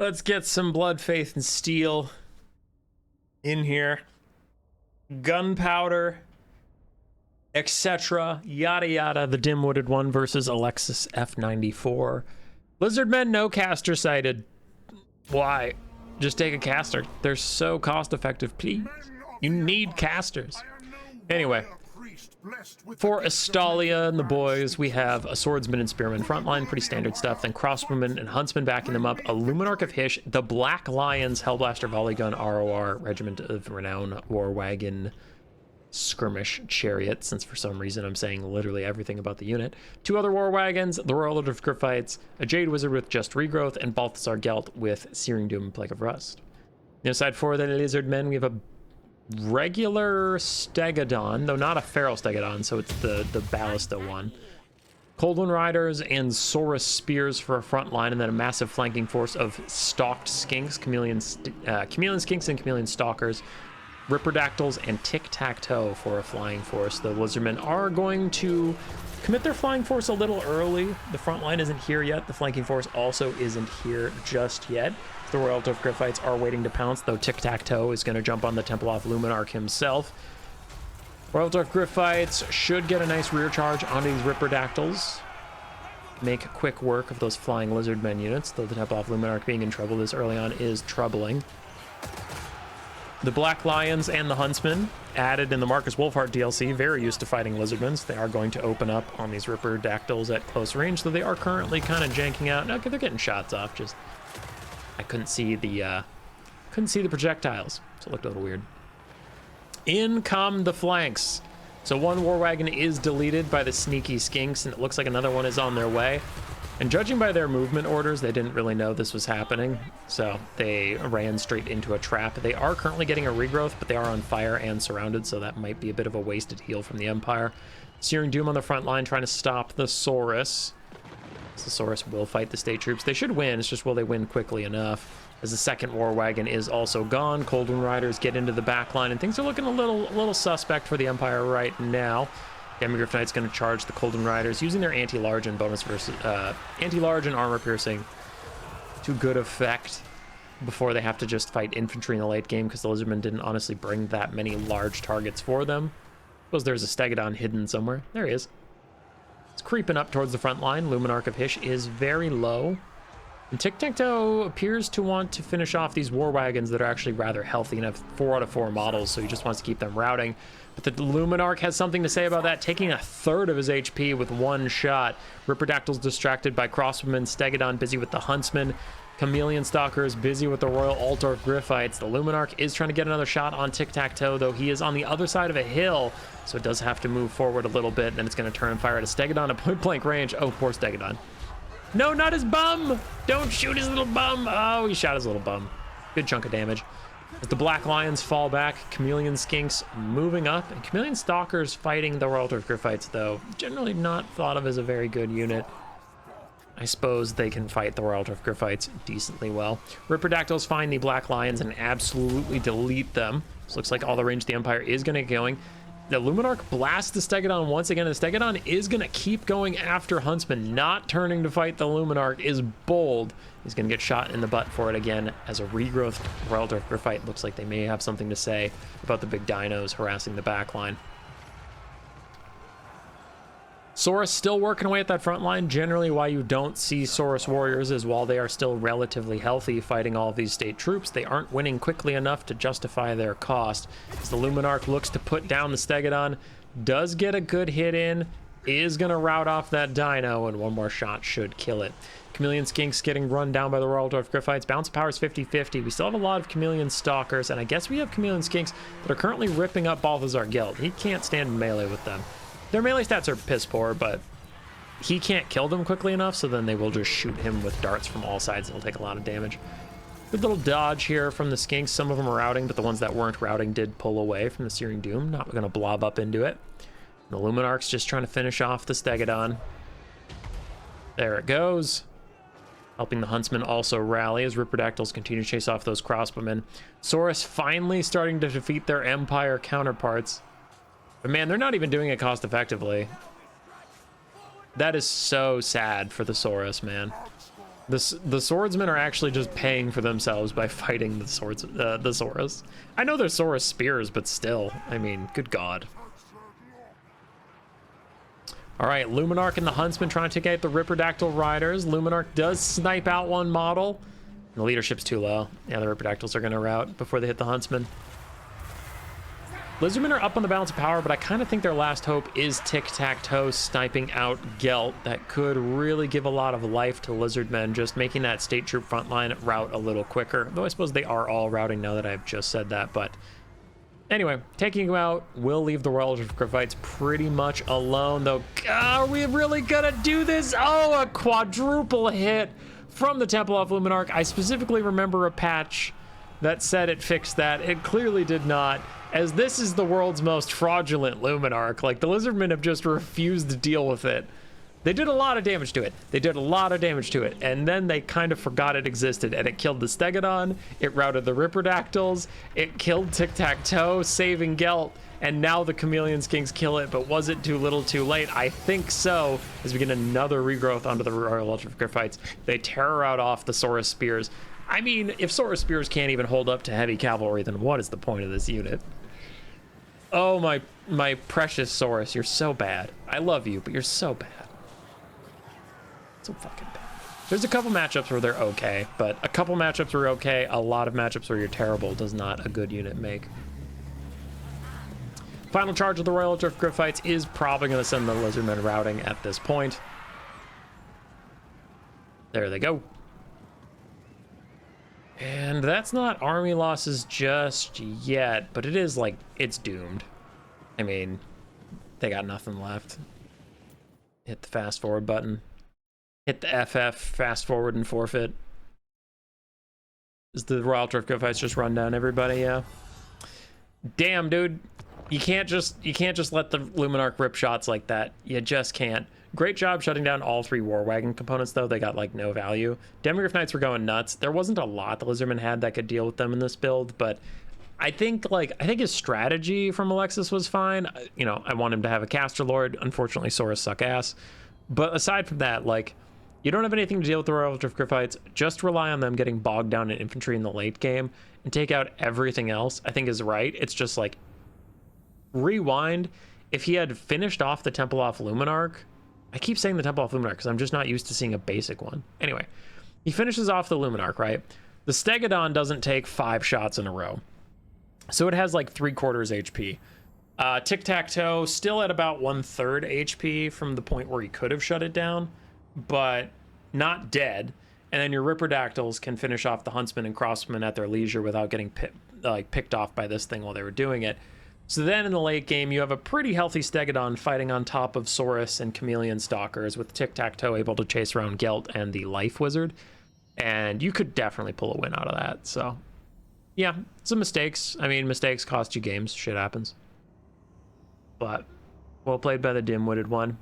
Let's get some blood, faith, and steel in here. Gunpowder, etc. Yada yada. The dim-witted one versus Alexis F94. Lizardmen, no caster sighted. Why? Just take a caster. They're so cost effective, please. You need casters. Anyway, for Astalia and the boys, we have a swordsman and spearman frontline, pretty standard stuff. Then crossbowmen and huntsmen backing them up. A Luminarch of Hish, the Black Lions, Hellblaster Volley Gun, ROR, Regiment of Renown, War Wagon, Skirmish Chariot, since for some reason I'm saying literally everything about the unit. 2 other War Wagons, the Royal Lord of Griffites, a Jade Wizard with Just Regrowth, and Balthazar Gelt with Searing Doom and Plague of Rust. The side for the Lizard Men, we have a regular Stegodon, though not a Feral Stegodon, so it's the Ballista one. Coldwind Riders and Saurus Spears for a front line, and then a massive flanking force of Stalked Skinks, Chameleon Skinks and Chameleon Stalkers, Ripperdactyls, and Tic-Tac-Toe for a flying force. The Lizardmen are going to commit their flying force a little early. The front line isn't here yet. The flanking force also isn't here just yet. The Royal Dwarf Griffites are waiting to pounce, though Tic-Tac-Toe is going to jump on the Templeoff Luminarch himself. Royal Dwarf Griffites should get a nice rear charge onto these Ripperdactyls. Make quick work of those flying Lizardmen units, though the Templeoff Luminarch being in trouble this early on is troubling. The Black Lions and the Huntsmen, added in the Marcus Wolfhard DLC, very used to fighting Lizardmen. They are going to open up on these Ripperdactyls at close range, though they are currently kind of janking out. Okay, they're getting shots off, just I couldn't see the projectiles, so it looked a little weird. In come the flanks. So one War Wagon is deleted by the sneaky Skinks, and it looks like another one is on their way. And judging by their movement orders, they didn't really know this was happening, so they ran straight into a trap. They are currently getting a regrowth, but they are on fire and surrounded, so that might be a bit of a wasted heal from the Empire. Searing Doom on the front line trying to stop the Saurus. The Saurus will fight the state troops. They should win, it's just will they win quickly enough? As the second War Wagon is also gone, Coldwind Riders get into the back line, and things are looking a little suspect for the Empire right now. Demigryph Knight's going to charge the Coldwind Riders using their anti-large and bonus versus anti-large and armor piercing to good effect before they have to just fight infantry in the late game, because the Lizardmen didn't honestly bring that many large targets for them. Suppose there's a Stegodon hidden somewhere. There he is. It's creeping up towards the front line. Luminarch of Hish is very low. And Tic-Tac-Toe appears to want to finish off these War Wagons that are actually rather healthy and have 4 out of 4 models, so he just wants to keep them routing. But the Luminarch has something to say about that, taking 1/3 of his HP with one shot. Ripperdactyl's distracted by Crossbowmen, Stegodon busy with the Huntsman, Chameleon Stalkers busy with the Royal Altdorf Griffites. The Luminarch is trying to get another shot on Tic-Tac-Toe, though he is on the other side of a hill, so it does have to move forward a little bit, and then it's going to turn and fire at a Stegodon at point-blank range. Oh, poor Stegodon. No, not his bum! Don't shoot his little bum! Oh, he shot his little bum. Good chunk of damage. As the Black Lions fall back, Chameleon Skinks moving up, and Chameleon Stalkers fighting the Royal Dwarf Griffites, though generally not thought of as a very good unit. I suppose they can fight the Royal Dwarf Griffites decently well. Ripperdactyls find the Black Lions and absolutely delete them. This looks like all the range the Empire is going to get going. The Luminarch blasts the Stegodon once again, and the Stegodon is going to keep going after Huntsman. Not turning to fight the Luminarch is bold. He's going to get shot in the butt for it again as a regrowth Royal Dwarf Griffites. Looks like they may have something to say about the big dinos harassing the back line. Saurus still working away at that front line. Generally, why you don't see Saurus warriors is while they are still relatively healthy fighting all of these state troops, they aren't winning quickly enough to justify their cost. As the Luminarch looks to put down the Stegodon, does get a good hit in, is going to rout off that dino, and one more shot should kill it. Chameleon Skinks getting run down by the Royal Dwarf Griffites. Bounce power is 50-50. We still have a lot of Chameleon Stalkers, and I guess we have Chameleon Skinks that are currently ripping up Balthazar Gelt. He can't stand melee with them. Their melee stats are piss poor, but he can't kill them quickly enough, so then they will just shoot him with darts from all sides. It'll take a lot of damage. Good little dodge here from the Skinks. Some of them are routing, but the ones that weren't routing did pull away from the Searing Doom. Not going to blob up into it. The Luminarch's just trying to finish off the Stegodon. There it goes. Helping the Huntsman also rally as Ripperdactyls continue to chase off those crossbowmen. Saurus finally starting to defeat their Empire counterparts. But man, they're not even doing it cost effectively. That is so sad for the Saurus, man. The swordsmen are actually just paying for themselves by fighting the Saurus. I know they're Saurus spears, but still, I mean, good God. All right, Luminarch and the Huntsman trying to take out the Ripperdactyl Riders. Luminarch does snipe out one model. The leadership's too low. Yeah, the Ripperdactyls are going to rout before they hit the Huntsman. Lizardmen are up on the balance of power, but I kind of think their last hope is tic-tac-toe sniping out Gelt. That could really give a lot of life to Lizardmen, just making that state troop frontline route a little quicker. Though I suppose they are all routing now that I've just said that, but... Anyway, taking him out will leave the Royal Graphites pretty much alone, though. Are we really gonna do this? Oh, a quadruple hit from the Temple of Luminarch. I specifically remember a patch that said it fixed that. It clearly did not, as this is the world's most fraudulent Luminarch. Like, the Lizardmen have just refused to deal with it. They did a lot of damage to it. And then they kind of forgot it existed, and it killed the Stegodon, it routed the Ripperdactyls, it killed Tic-Tac-Toe, saving Gelt, and now the Chameleon Skinks kill it, but was it too little too late? I think so, as we get another regrowth onto the Royal Graphites. They terror out off the Saurus Spears. I mean, if Saurus Spears can't even hold up to heavy cavalry, then what is the point of this unit? Oh, my precious Saurus, you're so bad. I love you, but you're so bad. So fucking bad. There's a couple matchups where they're okay, but a couple matchups where you're okay, a lot of matchups where you're terrible does not a good unit make. Final charge of the Royal Graphites is probably going to send the Lizardmen routing at this point. There they go. And that's not army losses just yet, but it is like, it's doomed. I mean, they got nothing left. Hit the fast forward button. Hit the FF, fast forward and forfeit. Is the Royal Graphites just run down everybody? Yeah. Damn, dude. You can't just let the Luminarch rip shots like that. You just can't. Great job shutting down all three War Wagon components, though. They got, like, no value. Demigryph Knights were going nuts. There wasn't a lot the Lizardmen had that could deal with them in this build, but I think his strategy from Alexis was fine. You know, I want him to have a Caster Lord. Unfortunately, Saurus suck ass. But aside from that, like, you don't have anything to deal with the Royal Graphites. Just rely on them getting bogged down in infantry in the late game and take out everything else, I think is right. It's just, like, rewind. If he had finished off the Temple off Luminarch, I keep saying the Temple off Luminarch because I'm just not used to seeing a basic one. Anyway, he finishes off the Luminarch, right? The Stegodon doesn't take 5 shots in a row. So it has like 3/4 HP. Tic-Tac-Toe still at about 1/3 HP from the point where he could have shut it down, but not dead. And then your Ripperdactyls can finish off the Huntsmen and Crossmen at their leisure without getting picked off by this thing while they were doing it. So then in the late game, you have a pretty healthy Stegodon fighting on top of Saurus and Chameleon Stalkers, with Tic-Tac-Toe able to chase around Gelt and the Life Wizard. And you could definitely pull a win out of that. So yeah, some mistakes. I mean, mistakes cost you games. Shit happens. But well played by the dim-witted one.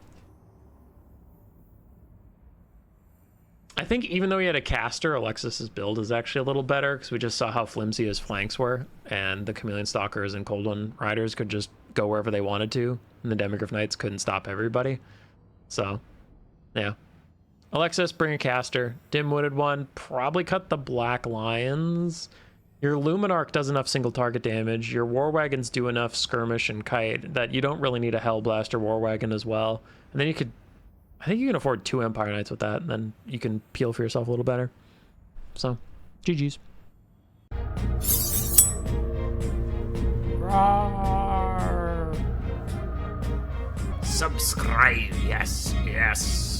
I think even though he had a caster, Alexis's build is actually a little better, because we just saw how flimsy his flanks were, and the Chameleon Stalkers and Cold One Riders could just go wherever they wanted to, and the Demigryph Knights couldn't stop everybody. So, yeah. Alexis, bring a caster. Dim-witted one, probably cut the Black Lions. Your Luminarch does enough single target damage. Your War Wagons do enough skirmish and kite that you don't really need a Hellblaster War Wagon as well. And then you could... I think you can afford 2 Empire Knights with that, and then you can peel for yourself a little better. So, GG's. Roar. Subscribe, yes, yes.